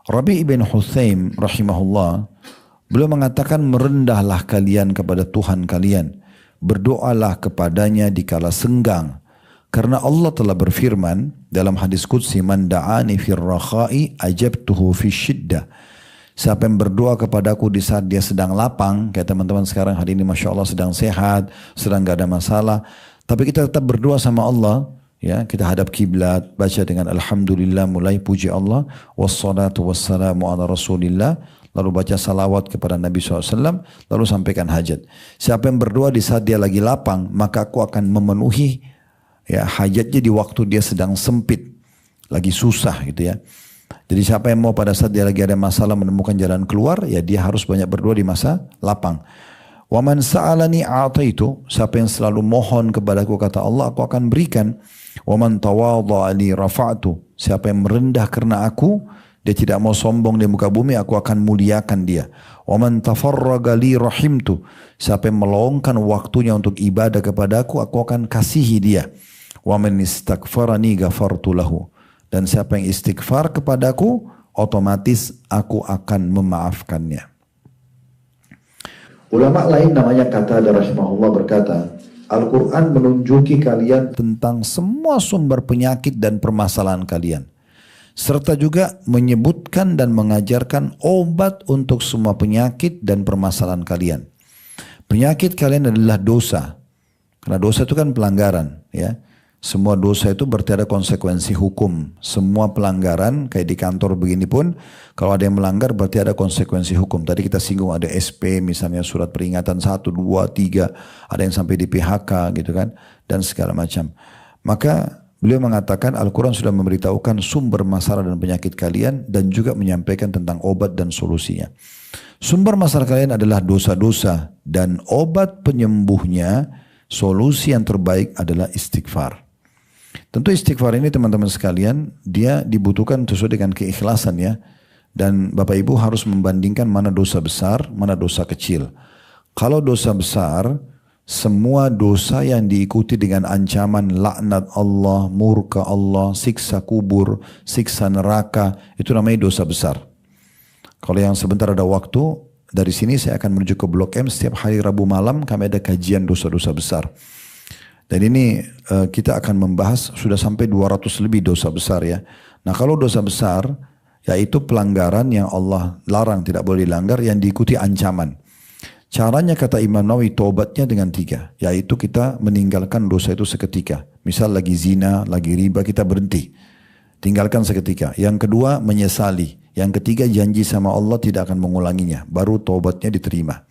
Rabi' ibn Hutsaim rahimahullah, beliau mengatakan merendahlah kalian kepada Tuhan kalian. Berdoalah kepadanya di kala senggang. Karena Allah telah berfirman dalam hadis qudsi, man da'ani fir rakha'i ajabtuhu fi syiddah. Siapa yang berdoa kepadaku di saat dia sedang lapang, kayak teman-teman sekarang hari ini Masya Allah sedang sehat, sedang gak ada masalah. Tapi kita tetap berdoa sama Allah, ya, kita hadap kiblat, baca dengan Alhamdulillah, mulai puji Allah, wassalatu wassalamu ala Rasulillah, lalu baca salawat kepada Nabi SAW, lalu sampaikan hajat. Siapa yang berdoa di saat dia lagi lapang, maka aku akan memenuhi ya hajatnya di waktu dia sedang sempit, lagi susah gitu ya. Jadi siapa yang mau pada saat dia lagi ada masalah menemukan jalan keluar, ya dia harus banyak berdoa di masa lapang. Wa man sa'alani a'taitu, siapa yang selalu mohon kepadaku kata Allah, aku akan berikan. Wa man tawadha'a li rafa'tu, siapa yang merendah karena aku, dia tidak mau sombong di muka bumi, aku akan muliakan dia. Wa man tafarraga li rahimtu, siapa yang meluangkan waktunya untuk ibadah kepadaku, aku akan kasihi dia. Wa man istaghfarani ghafartu lahu, dan siapa yang istighfar kepadaku, otomatis aku akan memaafkannya. Ulama lain namanya Qatadah rahimahullah berkata, Al-Quran menunjuki kalian tentang semua sumber penyakit dan permasalahan kalian. Serta juga menyebutkan dan mengajarkan obat untuk semua penyakit dan permasalahan kalian. Penyakit kalian adalah dosa. Karena dosa itu kan pelanggaran, ya. Semua dosa itu berarti ada konsekuensi hukum. Semua pelanggaran kayak di kantor begini pun, kalau ada yang melanggar berarti ada konsekuensi hukum. Tadi kita singgung ada SP misalnya, surat peringatan 1, 2, 3, ada yang sampai di PHK gitu kan, dan segala macam. Maka beliau mengatakan Al-Quran sudah memberitahukan sumber masalah dan penyakit kalian dan juga menyampaikan tentang obat dan solusinya. Sumber masalah kalian adalah dosa-dosa dan obat penyembuhnya, solusi yang terbaik adalah istighfar. Tentu istighfar ini teman-teman sekalian, dia dibutuhkan sesuai dengan keikhlasan ya. Dan Bapak Ibu harus membandingkan mana dosa besar, mana dosa kecil. Kalau dosa besar, semua dosa yang diikuti dengan ancaman laknat Allah, murka Allah, siksa kubur, siksa neraka, itu namanya dosa besar. Kalau yang sebentar ada waktu, dari sini saya akan menuju ke Blok M, setiap hari Rabu malam kami ada kajian dosa-dosa besar. Dan ini kita akan membahas sudah sampai 200 lebih dosa besar ya. Nah kalau dosa besar, yaitu pelanggaran yang Allah larang tidak boleh dilanggar, yang diikuti ancaman. Caranya kata Imam Nawawi, tobatnya dengan 3, yaitu kita meninggalkan dosa itu seketika. Misal lagi zina, lagi riba, kita berhenti. Tinggalkan seketika. Yang kedua, menyesali. Yang ketiga, janji sama Allah tidak akan mengulanginya. Baru tobatnya diterima.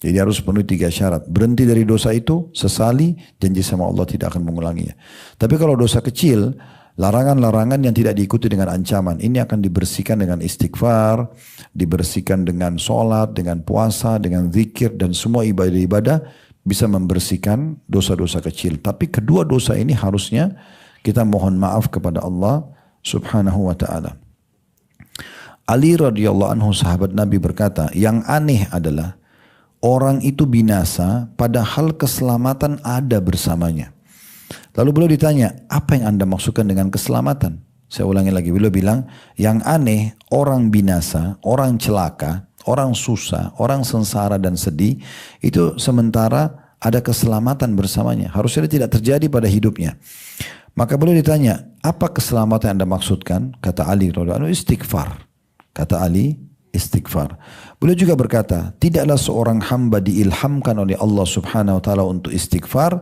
Jadi harus penuhi 3 syarat. Berhenti dari dosa itu, sesali, janji sama Allah tidak akan mengulanginya. Tapi kalau dosa kecil, larangan-larangan yang tidak diikuti dengan ancaman, ini akan dibersihkan dengan istighfar, dibersihkan dengan sholat, dengan puasa, dengan zikir, dan semua ibadah-ibadah bisa membersihkan dosa-dosa kecil. Tapi kedua dosa ini harusnya kita mohon maaf kepada Allah subhanahu wa ta'ala. Ali radhiyallahu anhu sahabat Nabi berkata, yang aneh adalah orang itu binasa padahal keselamatan ada bersamanya. Lalu beliau ditanya, apa yang anda maksudkan dengan keselamatan? Saya ulangi lagi, beliau bilang, yang aneh orang binasa, orang celaka, orang susah, orang sengsara dan sedih, itu sementara ada keselamatan bersamanya. Harusnya tidak terjadi pada hidupnya. Maka beliau ditanya, apa keselamatan yang anda maksudkan? Kata Ali, istighfar. Kata Ali, istighfar. Beliau juga berkata, tidaklah seorang hamba diilhamkan oleh Allah subhanahu wa ta'ala untuk istighfar,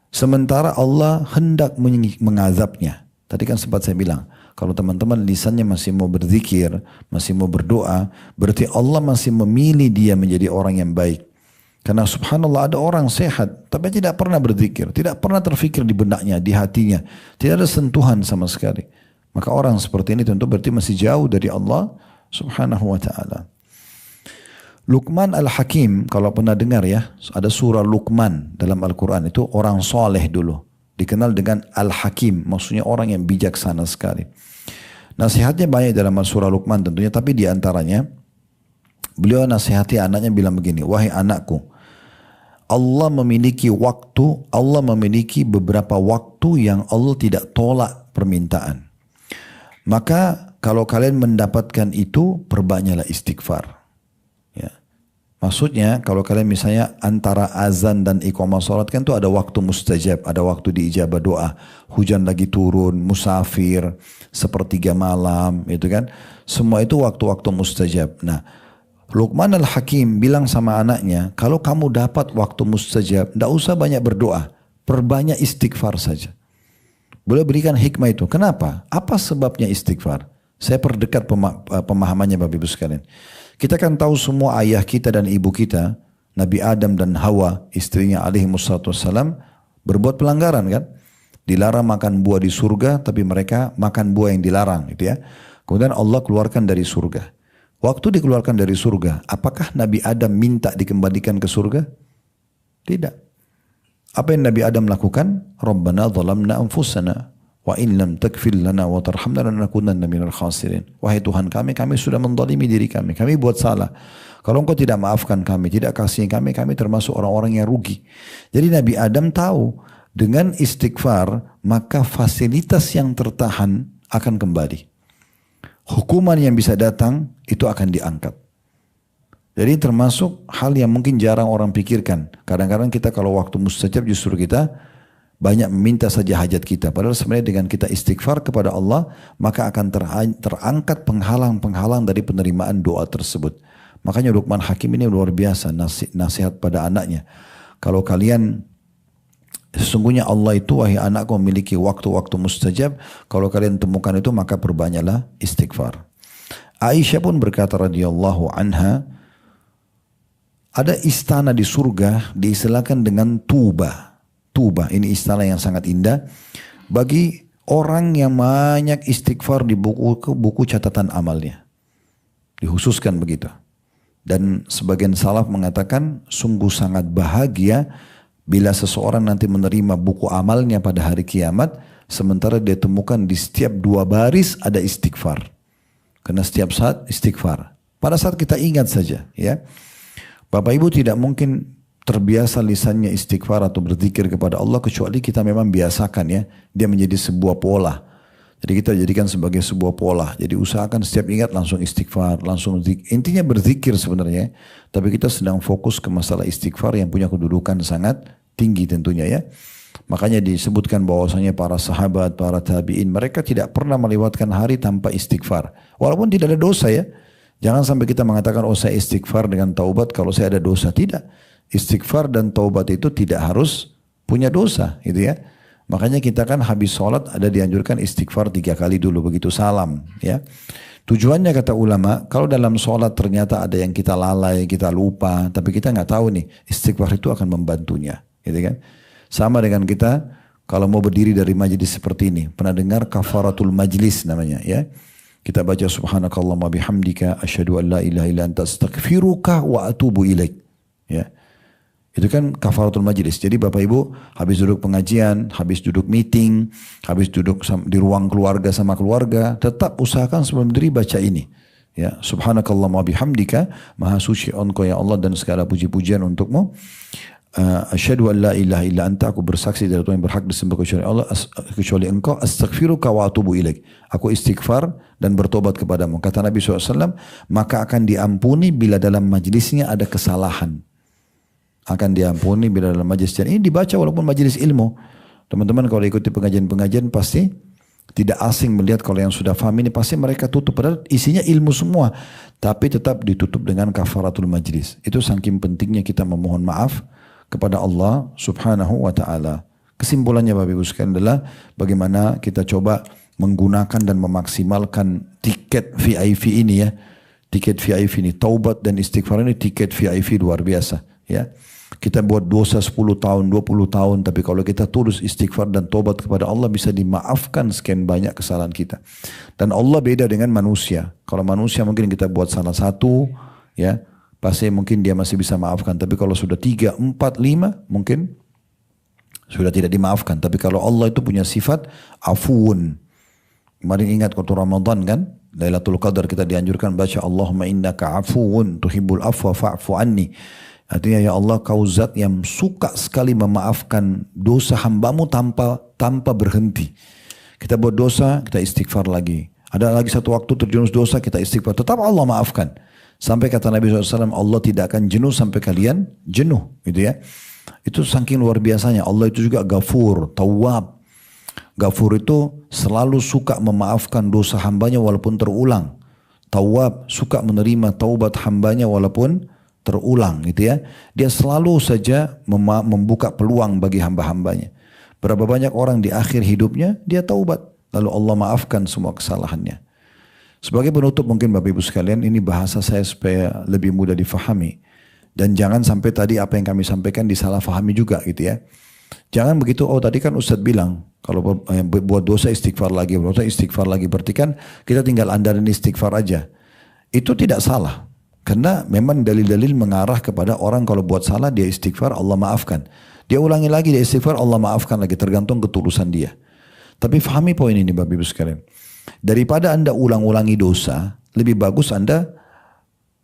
sementara Allah hendak mengazabnya. Tadi kan sempat saya bilang, kalau teman-teman lisannya masih mau berzikir, masih mau berdoa, berarti Allah masih memilih dia menjadi orang yang baik. Karena subhanallah ada orang sehat, tapi tidak pernah berzikir, tidak pernah terfikir di benaknya, di hatinya. Tidak ada sentuhan sama sekali. Maka orang seperti ini tentu berarti masih jauh dari Allah subhanahu wa ta'ala. Luqman Al-Hakim, kalau pernah dengar ya, ada surah Luqman dalam Al-Quran, itu orang soleh dulu. Dikenal dengan Al-Hakim, maksudnya orang yang bijaksana sekali. Nasihatnya banyak dalam surah Luqman tentunya, tapi diantaranya, beliau nasihati anaknya bilang begini, wahai anakku, Allah memiliki beberapa waktu yang Allah tidak tolak permintaan. Maka kalau kalian mendapatkan itu, perbanyaklah istighfar. Maksudnya kalau kalian misalnya antara azan dan iqamah salat kan itu ada waktu mustajab, ada waktu diijabah doa. Hujan lagi turun, musafir, sepertiga malam, itu kan. Semua itu waktu-waktu mustajab. Nah, Luqman Al-Hakim bilang sama anaknya, kalau kamu dapat waktu mustajab, tidak usah banyak berdoa, perbanyak istighfar saja. Boleh berikan hikmah itu. Kenapa? Apa sebabnya istighfar? Saya perdekat pemahamannya Bapak Ibu sekalian. Kita kan tahu semua ayah kita dan ibu kita, Nabi Adam dan Hawa, istrinya alaihi wassalatu wassalam, berbuat pelanggaran kan. Dilarang makan buah di surga, tapi mereka makan buah yang dilarang gitu ya. Kemudian Allah keluarkan dari surga. Waktu dikeluarkan dari surga, apakah Nabi Adam minta dikembalikan ke surga? Tidak. Apa yang Nabi Adam lakukan? Rabbana zalamna anfusana. Wa in lam takfir lana wa tarhamna lanakunanna minal khasirin. Wahai Tuhan kami sudah menzalimi diri kami buat salah. Kalau Engkau tidak maafkan kami, tidak kasih kami termasuk orang-orang yang rugi. Jadi Nabi Adam tahu dengan istighfar maka fasilitas yang tertahan akan kembali. Hukuman yang bisa datang itu akan diangkat. Jadi termasuk hal yang mungkin jarang orang pikirkan. Kadang-kadang kita kalau waktu mustajab justru kita banyak meminta saja hajat kita. Padahal sebenarnya dengan kita istighfar kepada Allah, maka akan terangkat penghalang-penghalang dari penerimaan doa tersebut. Makanya Luqman Hakim ini luar biasa nasihat pada anaknya. Kalau kalian, sesungguhnya Allah itu, wahai anakku, memiliki waktu-waktu mustajab. Kalau kalian temukan itu, maka perbanyaklah istighfar. Aisyah pun berkata radhiyallahu anha, ada istana di surga diistilahkan dengan Tuba. Tuba, ini istilah yang sangat indah bagi orang yang banyak istighfar di buku catatan amalnya. Dikhususkan begitu. Dan sebagian salaf mengatakan sungguh sangat bahagia bila seseorang nanti menerima buku amalnya pada hari kiamat, sementara dia temukan di setiap 2 baris ada istighfar. Karena setiap saat istighfar. Pada saat kita ingat saja, ya. Bapak Ibu tidak mungkin terbiasa lisannya istighfar atau berzikir kepada Allah kecuali kita memang biasakan ya. Dia menjadi sebuah pola. Jadi kita jadikan sebagai sebuah pola. Jadi usahakan setiap ingat langsung istighfar, langsung zikir. Intinya berzikir sebenarnya. Tapi kita sedang fokus ke masalah istighfar yang punya kedudukan sangat tinggi tentunya ya. Makanya disebutkan bahwasanya para sahabat, para tabi'in, mereka tidak pernah melewatkan hari tanpa istighfar. Walaupun tidak ada dosa ya. Jangan sampai kita mengatakan, oh saya istighfar dengan taubat kalau saya ada dosa. Tidak. Istighfar dan taubat itu tidak harus punya dosa gitu ya. Makanya kita kan habis sholat ada dianjurkan istighfar 3 kali dulu begitu salam ya. Tujuannya kata ulama, kalau dalam sholat ternyata ada yang kita lalai, kita lupa, tapi kita nggak tahu nih, istighfar itu akan membantunya gitu kan. Sama dengan kita kalau mau berdiri dari majlis seperti ini, pernah dengar kafaratul majlis namanya ya. Kita baca subhanakallahumma bihamdika asyhadu an la ilaha illa anta astaghfiruka wa atubu ilaik ya. Itu kan kafaratul majlis. Jadi Bapak Ibu habis duduk pengajian, habis duduk meeting, habis duduk di ruang keluarga sama keluarga, tetap usahakan sebelum diri baca ini. Ya, subhanakallahumma bihamdika, maha suci Engkau ya Allah dan segala puji-pujian untukmu. Asyhadu an la ilaha illa anta, aku bersaksi dari Tuhan yang berhak disembah kecuali Allah, kecuali Engkau, astaghfiruka wa atubu ilaik. Aku istighfar dan bertobat kepadamu. Kata Nabi SAW, maka akan diampuni bila dalam majlisnya ada kesalahan. Akan diampuni bila dalam majlis. Dan ini dibaca walaupun majlis ilmu. Teman-teman kalau ikuti pengajian-pengajian pasti tidak asing melihat kalau yang sudah paham ini pasti mereka tutup. Padahal isinya ilmu semua. Tapi tetap ditutup dengan kafaratul majlis. Itu saking pentingnya kita memohon maaf kepada Allah subhanahu wa ta'ala. Kesimpulannya Bapak Ibu sekalian adalah bagaimana kita coba menggunakan dan memaksimalkan tiket VIP ini ya. Tiket VIP ini, taubat dan istighfar ini tiket VIP luar biasa ya. Kita buat dosa 10 tahun, 20 tahun, tapi kalau kita tulus istighfar dan tobat kepada Allah bisa dimaafkan sekian banyak kesalahan kita. Dan Allah beda dengan manusia. Kalau manusia mungkin kita buat salah satu, ya, pasti mungkin dia masih bisa maafkan. Tapi kalau sudah 3, 4, 5 mungkin sudah tidak dimaafkan. Tapi kalau Allah itu punya sifat afuun. Kemarin ingat waktu Ramadan kan, Lailatul Qadar kita dianjurkan baca Allahumma innaka afuun tuhibbul afwa fa'fu anni. Artinya ya Allah kau zat yang suka sekali memaafkan dosa hambamu tanpa berhenti. Kita buat dosa, kita istighfar lagi. Ada lagi satu waktu terjerumus dosa, kita istighfar. Tetap Allah maafkan. Sampai kata Nabi SAW, Allah tidak akan jenuh sampai kalian jenuh. Gitu ya. Itu saking luar biasanya. Allah itu juga Ghafur, Tawwab. Ghafur itu selalu suka memaafkan dosa hambanya walaupun terulang. Tawwab, suka menerima taubat hambanya walaupun terulang gitu ya. Dia selalu saja membuka peluang bagi hamba-hambanya. Berapa banyak orang di akhir hidupnya dia taubat. Lalu Allah maafkan semua kesalahannya. Sebagai penutup mungkin Bapak Ibu sekalian, ini bahasa saya supaya lebih mudah difahami. Dan jangan sampai tadi apa yang kami sampaikan disalah fahami juga gitu ya. Jangan begitu, oh tadi kan Ustadz bilang, kalau buat dosa istighfar lagi, berarti kan kita tinggal andarin istighfar aja. Itu tidak salah. Karena memang dalil-dalil mengarah kepada orang kalau buat salah dia istighfar Allah maafkan. Dia ulangi lagi dia istighfar Allah maafkan lagi, tergantung ketulusan dia. Tapi fahami poin ini Bapak Ibu sekalian. Daripada Anda ulang-ulangi dosa, lebih bagus Anda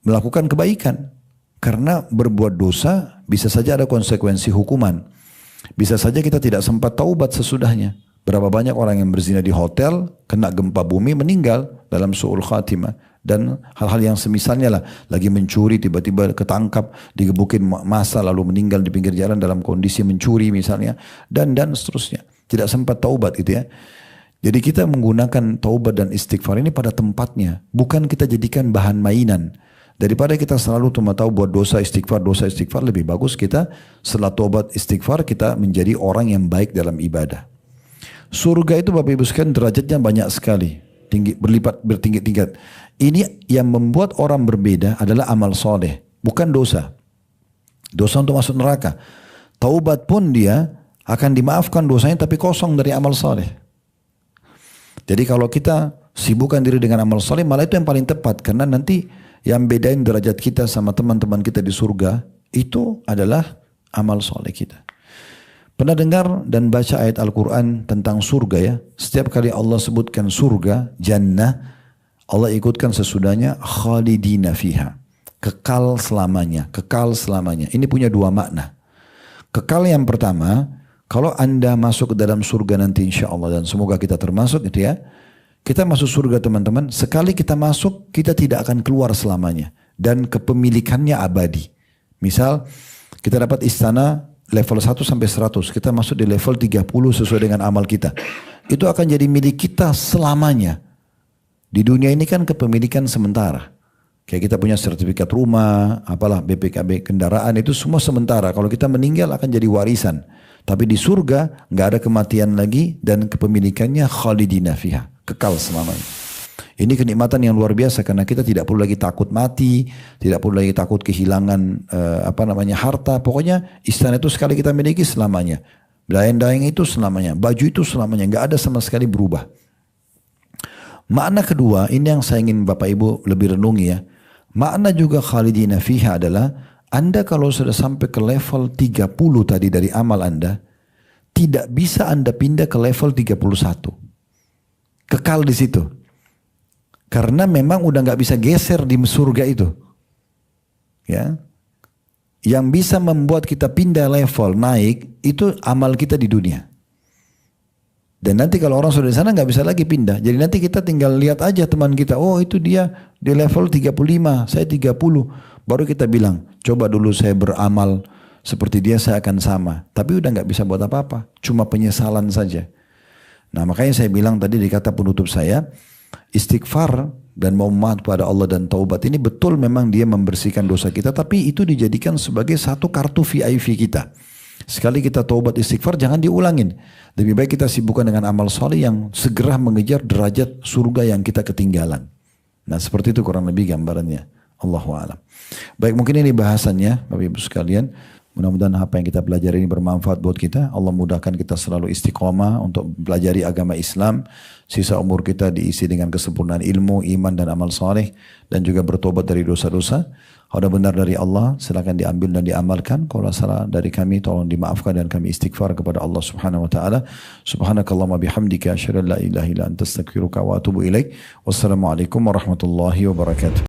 melakukan kebaikan. Karena berbuat dosa bisa saja ada konsekuensi hukuman. Bisa saja kita tidak sempat taubat sesudahnya. Berapa banyak orang yang berzina di hotel, kena gempa bumi, meninggal dalam su'ul khatimah. Dan hal-hal yang semisalnya lah, lagi mencuri tiba-tiba ketangkap, digebukin massa lalu meninggal di pinggir jalan dalam kondisi mencuri misalnya, dan seterusnya. Tidak sempat taubat gitu ya. Jadi kita menggunakan taubat dan istighfar ini pada tempatnya, bukan kita jadikan bahan mainan. Daripada kita selalu cuma tahu buat dosa istighfar, lebih bagus kita setelah taubat istighfar kita menjadi orang yang baik dalam ibadah. Surga itu Bapak Ibu sekalian derajatnya banyak sekali, bertingkat-tingkat. Ini yang membuat orang berbeda adalah amal soleh, bukan dosa. Dosa untuk masuk neraka. Taubat pun dia akan dimaafkan dosanya tapi kosong dari amal soleh. Jadi kalau kita sibukkan diri dengan amal soleh, malah itu yang paling tepat. Karena nanti yang bedain derajat kita sama teman-teman kita di surga itu adalah amal soleh kita. Pernah dengar dan baca ayat Al-Quran tentang surga ya? Setiap kali Allah sebutkan surga, jannah, Allah ikutkan sesudahnya khalidina fiha. Kekal selamanya, kekal selamanya. Ini punya dua makna. Kekal yang pertama, kalau Anda masuk ke dalam surga nanti insya Allah, dan semoga kita termasuk itu ya. Kita masuk surga teman-teman, sekali kita masuk kita tidak akan keluar selamanya. Dan kepemilikannya abadi. Misal kita dapat istana level 1 sampai 100, kita masuk di level 30 sesuai dengan amal kita. Itu akan jadi milik kita selamanya. Di dunia ini kan kepemilikan sementara. Kayak kita punya sertifikat rumah, apalah BPKB kendaraan itu semua sementara. Kalau kita meninggal akan jadi warisan. Tapi di surga nggak ada kematian lagi dan kepemilikannya khalidina fiha, kekal selamanya. Ini kenikmatan yang luar biasa karena kita tidak perlu lagi takut mati, tidak perlu lagi takut kehilangan harta. Pokoknya istana itu sekali kita miliki selamanya. Dayang-dayang itu selamanya, baju itu selamanya, nggak ada sama sekali berubah. Makna kedua, ini yang saya ingin Bapak Ibu lebih renungi ya. Makna juga khalidina fiha adalah Anda kalau sudah sampai ke level 30 tadi dari amal Anda, tidak bisa Anda pindah ke level 31. Kekal di situ. Karena memang udah nggak bisa geser di surga itu. Ya. Yang bisa membuat kita pindah level, naik, itu amal kita di dunia. Dan nanti kalau orang sudah di sana nggak bisa lagi pindah. Jadi nanti kita tinggal lihat aja teman kita. Oh itu dia di level 35, saya 30. Baru kita bilang, coba dulu saya beramal seperti dia saya akan sama. Tapi udah nggak bisa buat apa-apa. Cuma penyesalan saja. Nah makanya saya bilang tadi di kata penutup saya, istighfar dan mau maaf kepada Allah dan taubat ini betul memang dia membersihkan dosa kita. Tapi itu dijadikan sebagai satu kartu VIP kita. Sekali kita taubat istighfar jangan diulangin. Lebih baik kita sibukkan dengan amal soleh yang segera mengejar derajat surga yang kita ketinggalan. Nah seperti itu kurang lebih gambarannya. Allahu a'lam. Baik mungkin ini bahasannya Bapak Ibu sekalian. Mudah-mudahan apa yang kita pelajari ini bermanfaat buat kita. Allah mudahkan kita selalu istiqomah untuk pelajari agama Islam. Sisa umur kita diisi dengan kesempurnaan ilmu, iman dan amal saleh, dan juga bertobat dari dosa-dosa. Kalau benar dari Allah, silakan diambil dan diamalkan. Kalau salah dari kami, tolong dimaafkan dan kami istighfar kepada Allah Subhanahu wa taala. Subhanakallahumma bihamdika asyhadu an la ilaha illa anta astaghfiruka wa atubu ilaik. Wassalamualaikum warahmatullahi wabarakatuh.